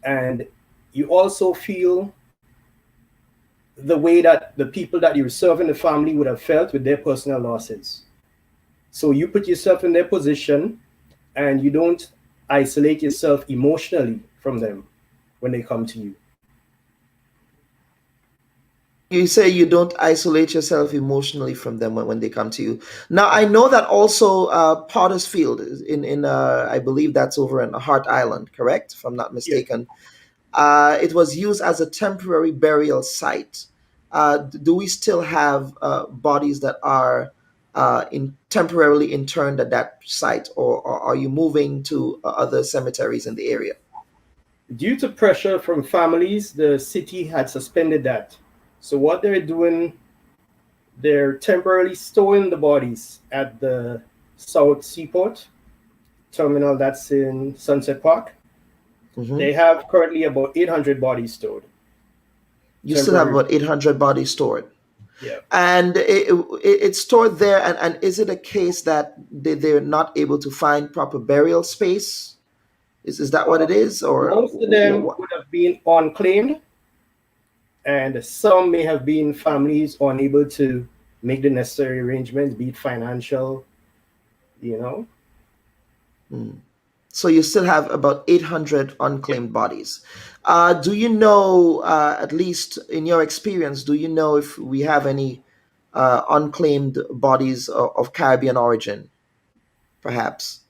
And you also feel the way that the people that you serve in the family would have felt with their personal losses. So you put yourself in their position, and you don't isolate yourself emotionally from them when they come to you. You say you don't isolate yourself emotionally from them when they come to you. Now, I know that also Potter's Field in I believe that's over in Hart Island, correct? If I'm not mistaken. Yeah. It was used as a temporary burial site. Do we still have bodies that are temporarily interned at that site, or are you moving to other cemeteries in the area? Due to pressure from families, the city had suspended that. So what they're doing, they're temporarily storing the bodies at the South Seaport terminal that's in Sunset Park. Mm-hmm. They have currently about 800 bodies stored. You still have about 800 bodies stored. Yeah. And it's stored there. And is it a case that they're not able to find proper burial space? Is that what it is? Or most of them would have been unclaimed, and some may have been families unable to make the necessary arrangements, be it financial, So you still have about 800 unclaimed bodies. Do you know, at least in your experience, do you know if we have any unclaimed bodies of Caribbean origin, perhaps?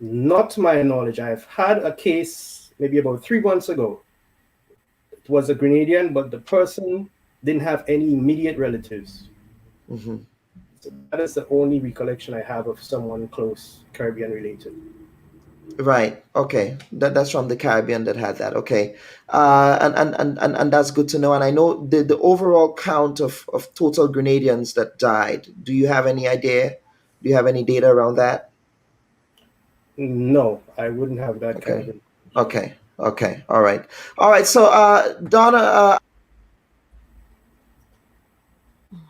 Not to my knowledge. I've had a case maybe about 3 months ago. It was a Grenadian, but the person didn't have any immediate relatives. Mm-hmm. So that is the only recollection I have of someone close Caribbean related. Right. Okay. That's from the Caribbean that had that. Okay. And that's good to know. And I know the overall count of total Grenadians that died. Do you have any idea? Do you have any data around that? No, I wouldn't have that. Okay. Okay. Okay. All right. All right. So, Donna,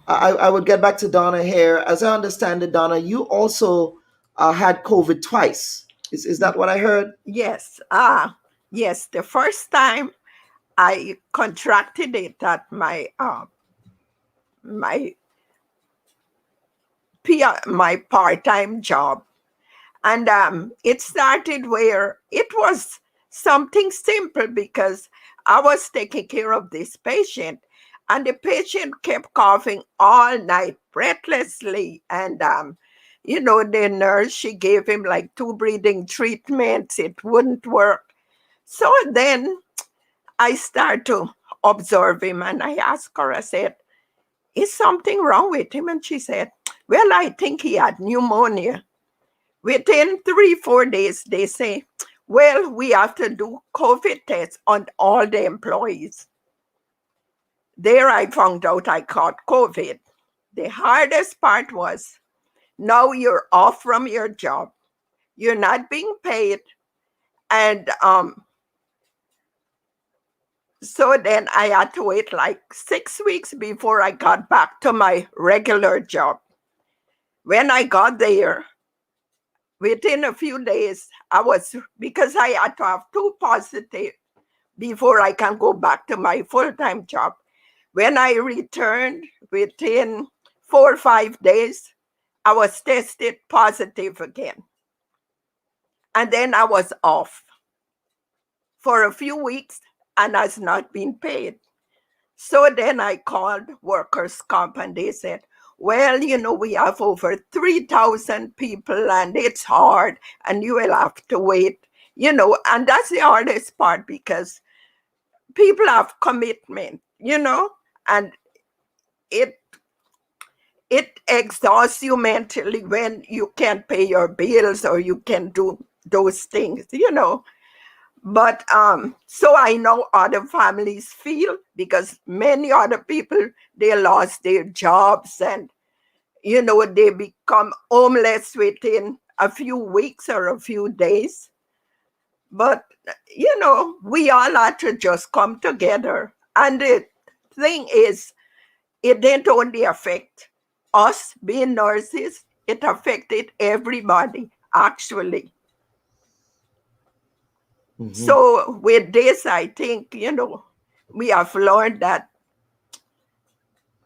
I would get back to Donna here. As I understand it, Donna, you also had COVID twice. Is that what I heard? Yes. Yes. The first time I contracted it at my part-time job. And it started where it was something simple, because I was taking care of this patient, and the patient kept coughing all night breathlessly. And, the nurse, she gave him like 2 breathing treatments. It wouldn't work. So then I started to observe him, and I asked her, I said, is something wrong with him? And she said, well, I think he had pneumonia. Within 3-4 days, they say, well, we have to do COVID tests on all the employees. There I found out I caught COVID. The hardest part was, now you're off from your job. You're not being paid. And so then I had to wait like 6 weeks before I got back to my regular job. When I got there, within a few days, because I had to have 2 positive before I can go back to my full-time job. When I returned within 4 or 5 days, I was tested positive again. And then I was off for a few weeks and has not been paid. So then I called workers' comp and they said, well, we have over 3,000 people and it's hard and you will have to wait, and that's the hardest part because people have commitment, and it exhausts you mentally when you can't pay your bills or you can't do those things, But so I know other families feel, because many other people, they lost their jobs and, they become homeless within a few weeks or a few days. But, we all had to just come together. And the thing is, it didn't only affect us being nurses, it affected everybody, actually. So with this, I think, we have learned that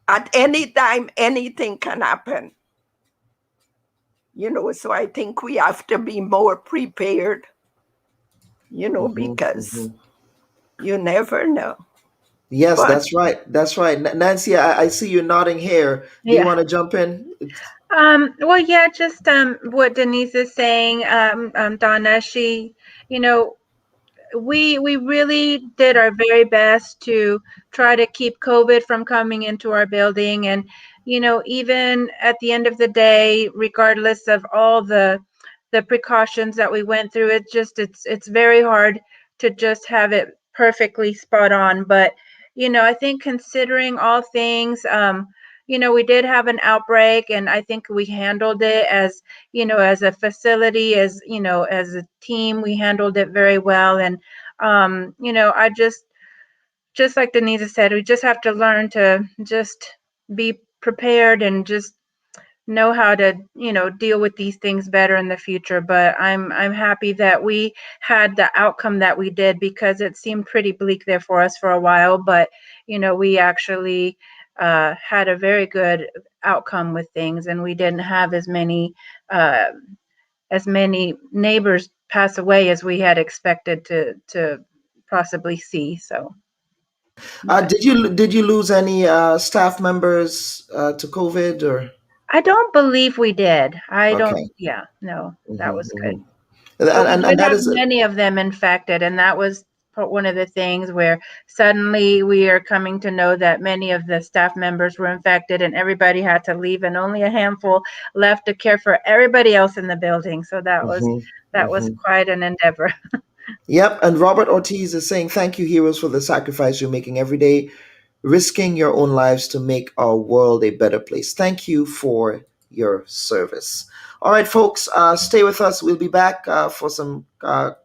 at any time, anything can happen. So I think we have to be more prepared, because you never know. Yes, that's right. That's right. Nancy, I see you nodding here. Do you want to jump in? Well, yeah, just what Denise is saying, Donna, she, we really did our very best to try to keep COVID from coming into our building. And, even at the end of the day, regardless of all the precautions that we went through, it's very hard to just have it perfectly spot on. But, I think considering all things, we did have an outbreak, and I think we handled it as a facility, as a team, we handled it very well. And I just like Denise said, we just have to learn to just be prepared and just know how to deal with these things better in the future. But I'm happy that we had the outcome that we did, because it seemed pretty bleak there for us for a while, but we actually had a very good outcome with things, and we didn't have as many neighbors pass away as we had expected to possibly see. So did you lose any staff members to COVID, or? I don't believe we did. I don't. Okay. Yeah, no, that was good. And we did that have is many of them infected, and that was one of the things where suddenly we are coming to know that many of the staff members were infected, and everybody had to leave, and only a handful left to care for everybody else in the building. So that was quite an endeavor. Yep. And Robert Ortiz is saying, thank you, heroes, for the sacrifice you're making every day, risking your own lives to make our world a better place. Thank you for your service. All right, folks, stay with us. We'll be back for some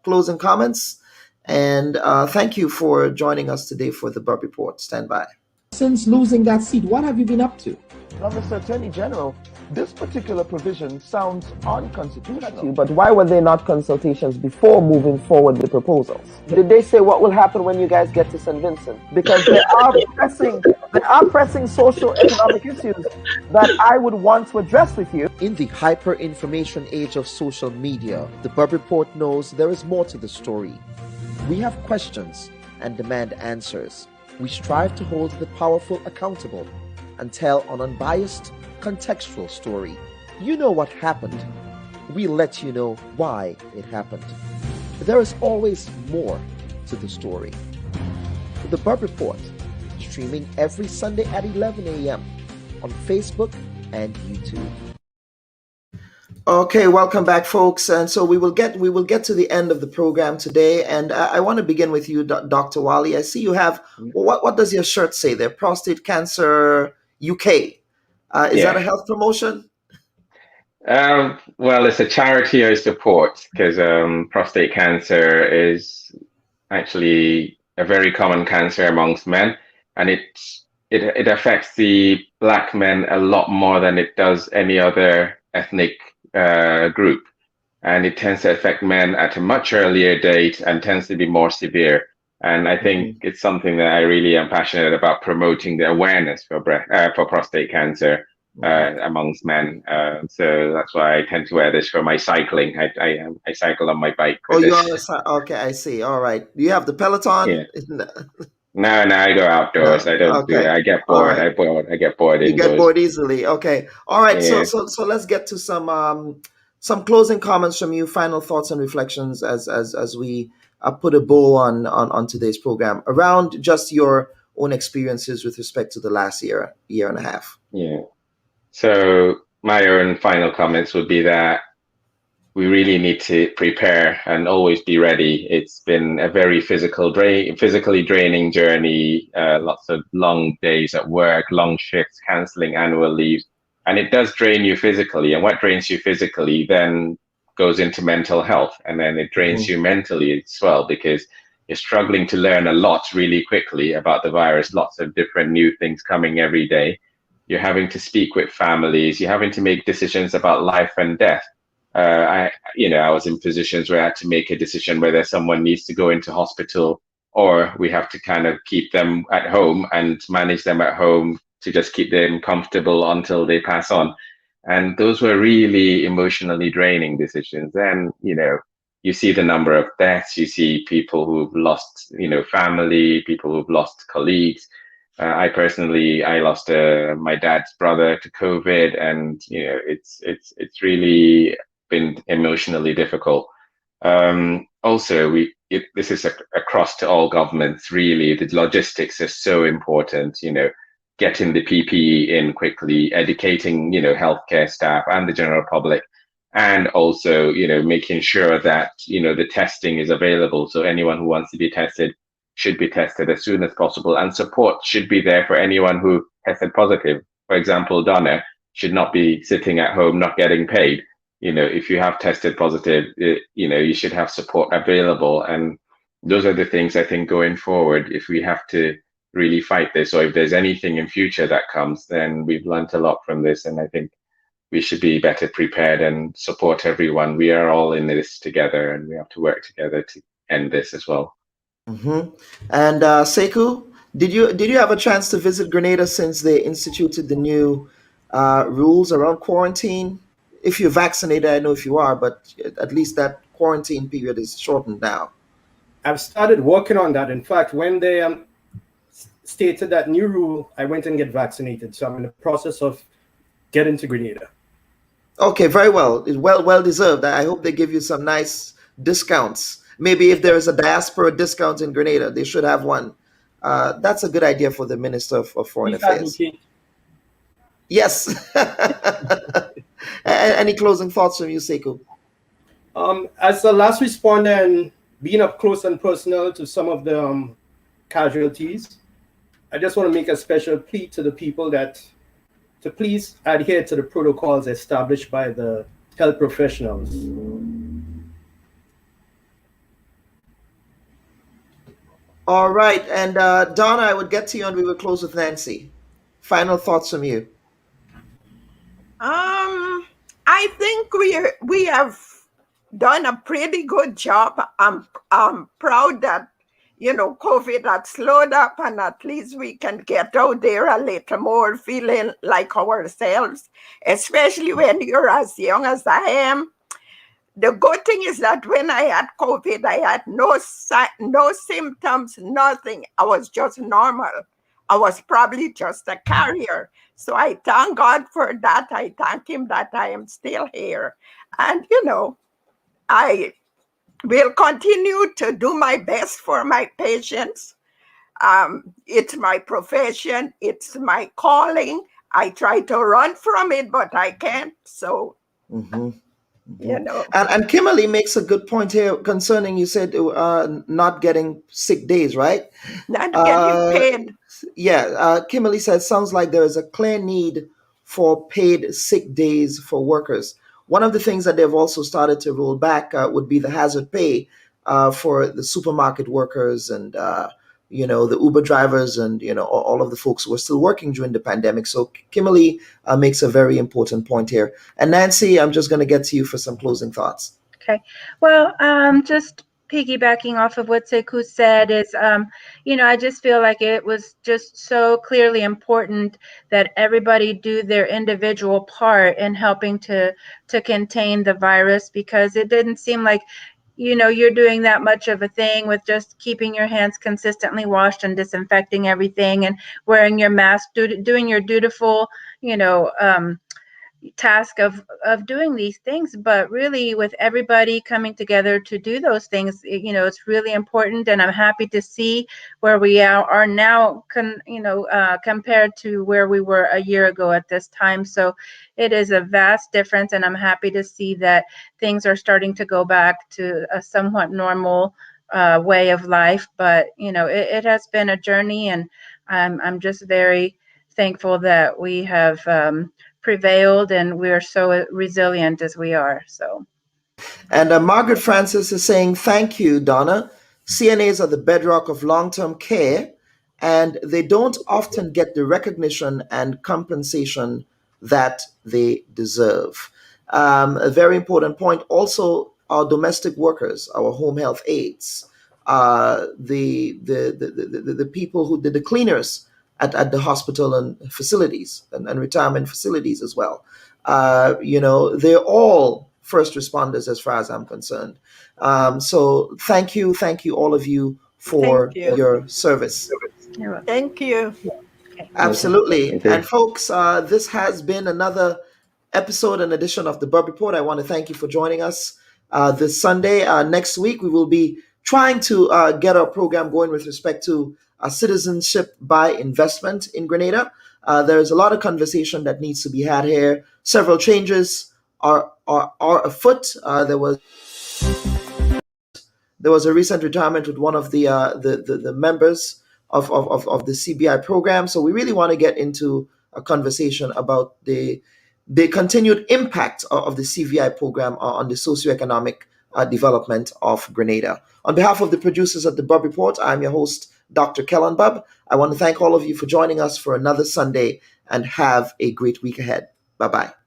closing comments. And thank you for joining us today for the Bubb Report. Stand by. Since losing that seat, what have you been up to? Now, Mr. Attorney General, this particular provision sounds unconstitutional. But why were there not consultations before moving forward with proposals? Did they say what will happen when you guys get to St. Vincent? Because there are pressing social economic issues that I would want to address with you. In the hyper-information age of social media, the Bubb Report knows there is more to the story. We have questions and demand answers. We strive to hold the powerful accountable and tell an unbiased, contextual story. You know what happened. We let you know why it happened. There is always more to the story. The Bubb Report, streaming every Sunday at 11 a.m. on Facebook and YouTube. Okay, welcome back, folks. And so we will get to the end of the program today, and I want to begin with you, Dr. Wali. I see you have what does your shirt say there? Prostate Cancer UK. Is that Yeah. a health promotion? Well, it's a charity I support because prostate cancer is actually a very common cancer amongst men, and it affects the black men a lot more than it does any other ethnic group, and it tends to affect men at a much earlier date and tends to be more severe. And I think it's something that I really am passionate about promoting the awareness for prostate cancer amongst men. So that's why I tend to wear this for my cycling. I cycle on my bike Oh, with you this. are okay. I see. All right. Do you have the Peloton? Yeah. No, I go outdoors. No. I don't do it. Okay. I get All bored. right. I get bored You get indoors. bored easily. Okay. All right. Yeah. So let's get to some closing comments from you. Final thoughts and reflections as we put a bow on today's program around just your own experiences with respect to the last year and a half. Yeah. So my own final comments would be that we really need to prepare and always be ready. It's been a very physically draining journey, lots of long days at work, long shifts, canceling annual leaves, and it does drain you physically. And what drains you physically then goes into mental health, and then it drains you mentally as well because you're struggling to learn a lot really quickly about the virus, lots of different new things coming every day. You're having to speak with families, you're having to make decisions about life and death. I was in positions where I had to make a decision whether someone needs to go into hospital or we have to kind of keep them at home and manage them at home to just keep them comfortable until they pass on. And those were really emotionally draining decisions. And, you see the number of deaths, you see people who've lost, family, people who've lost colleagues. I lost my dad's brother to COVID, and it's really been emotionally difficult. Also, this is across to all governments. Really, the logistics are so important. Getting the PPE in quickly, educating healthcare staff and the general public, and also making sure that the testing is available. So anyone who wants to be tested should be tested as soon as possible, and support should be there for anyone who tested positive. For example, Donna should not be sitting at home not getting paid. If you have tested positive, you should have support available. And those are the things I think going forward, if we have to really fight this, or if there's anything in future that comes, then we've learned a lot from this. And I think we should be better prepared and support everyone. We are all in this together, and we have to work together to end this as well. And Sekou, did you have a chance to visit Grenada since they instituted the new rules around quarantine? If you're vaccinated, I know if you are, but at least that quarantine period is shortened now. I've started working on that. In fact, when they stated that new rule, I went and get vaccinated. So I'm in the process of getting to Grenada. Okay, very well. It's well deserved. I hope they give you some nice discounts. Maybe if there is a diaspora discount in Grenada, they should have one. That's a good idea for the Minister of Foreign Affairs. Yes. Any closing thoughts from you, Sekou? As a last responder and being up close and personal to some of the casualties, I just want to make a special plea to the people to please adhere to the protocols established by the health professionals. All right, and Donna, I would get to you, and we will close with Nancy. Final thoughts from you. I think we have done a pretty good job. I'm proud that COVID had slowed up, and at least we can get out there a little more, feeling like ourselves, especially when you're as young as I am. The good thing is that when I had COVID, I had no symptoms, nothing. I was just normal. I was probably just a carrier. So I thank God for that. I thank him that I am still here. And, I will continue to do my best for my patients. It's my profession. It's my calling. I try to run from it, but I can't. So, And Kimberly makes a good point here concerning, you said, not getting sick days, right? Not getting paid. Yeah. Kimberly said, sounds like there is a clear need for paid sick days for workers. One of the things that they've also started to roll back would be the hazard pay for the supermarket workers and the Uber drivers and all of the folks who are still working during the pandemic. So Kimberly makes a very important point here. And Nancy, I'm just going to get to you for some closing thoughts. Okay. Well, just piggybacking off of what Sekou said is, I just feel like it was just so clearly important that everybody do their individual part in helping to contain the virus, because it didn't seem like you're doing that much of a thing with just keeping your hands consistently washed and disinfecting everything and wearing your mask, doing your dutiful, task of doing these things. But really, with everybody coming together to do those things, it's really important. And I'm happy to see where we are now, compared to where we were a year ago at this time. So it is a vast difference, and I'm happy to see that things are starting to go back to a somewhat normal way of life. But it has been a journey, and I'm just very thankful that we have prevailed and we're so resilient as we are. So, and Margaret Francis is saying, thank you, Donna. CNAs are the bedrock of long-term care, and they don't often get the recognition and compensation that they deserve. A very important point. Also, our domestic workers, our home health aides, the people who did the cleaners at the hospital and facilities and retirement facilities as well. They're all first responders as far as I'm concerned. So thank you, all of you for your service. Thank you. Absolutely. And folks, this has been another episode and edition of the Bubb Report. I want to thank you for joining us this Sunday. Next week, we will be trying to get our program going with respect to citizenship by investment in Grenada. There's a lot of conversation that needs to be had here. Several changes are afoot. There was a recent retirement with one of the members of the CBI program. So we really want to get into a conversation about the continued impact of the CVI program on the socioeconomic development of Grenada. On behalf of the producers of the Bubb Report, I'm your host, Dr. Kellen Bubb. I want to thank all of you for joining us for another Sunday, and have a great week ahead. Bye-bye.